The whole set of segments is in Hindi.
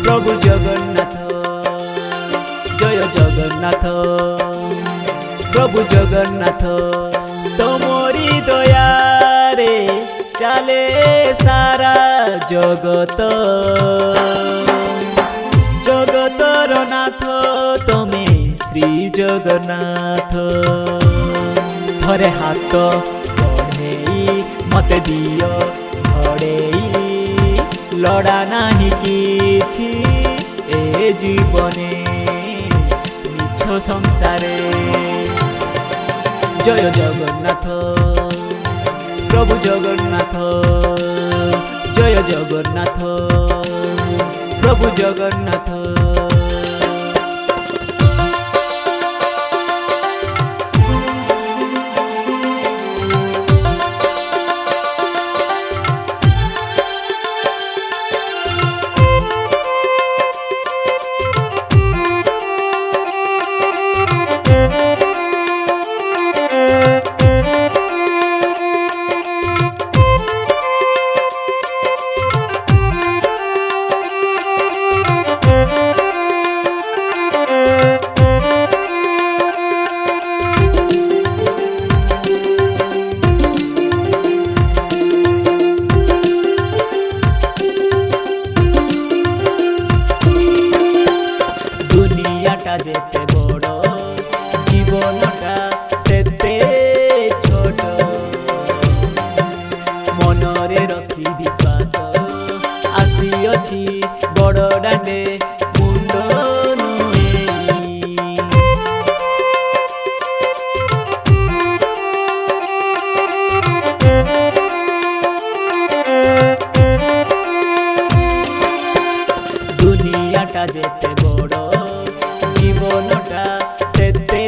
प्रभु जगन्नाथ जय जगन्नाथ प्रभु जगन्नाथ तमोरी दयारे चले सारा जगत जगतर नाथ तमे श्री जगन्नाथ थरे हाथ बढ़ेई मते दियो घड़ेई लड़ा नाही किछि ए जीवने मिछ संसारे जय जगन्नाथ प्रभु जगन्नाथ जय जगन्नाथ प्रभु जगन्नाथ जेते बड़ जीवनटा सेते छोट मनरे रखी विश्वास आसी अछि बड़ डांडे मुंड दुनियाटा जेते बड़ जीवनटा सेते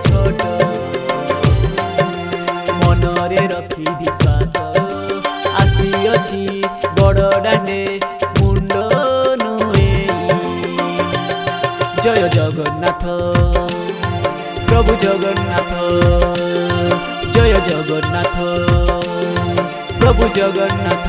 छोट मनरे रखी विश्वास आसी अछि बड़ डांडे मुंड नुए जय जगन्नाथ प्रभु जगन्नाथ जय जगन्नाथ प्रभु जगन्नाथ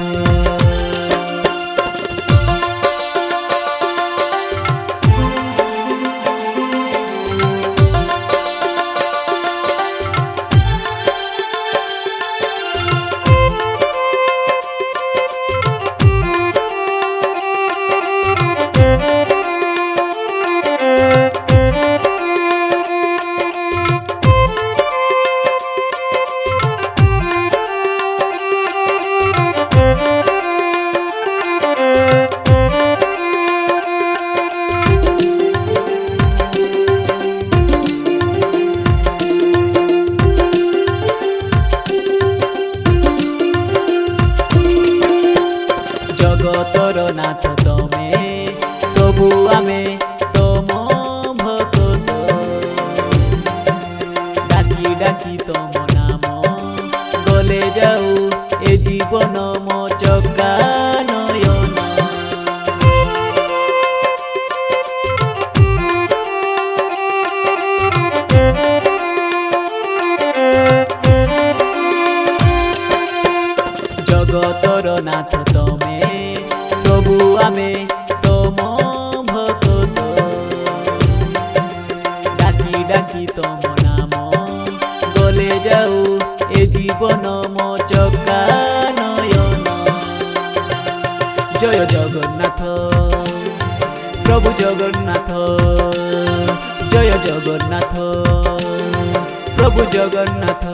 जगतर नाथ तमे सबु आमे तम भक्त डाकी डाकी तम नाम गले जाऊ ए जीवन मो चका नयन जगतर नाथ तमे सबु आमे तम भक्त डाकी डाकी तम नाम गले जाऊ ए जीवन मो चका नयन जय जगन्नाथ प्रभु जगन्नाथ जय जगन्नाथ प्रभु जगन्नाथ।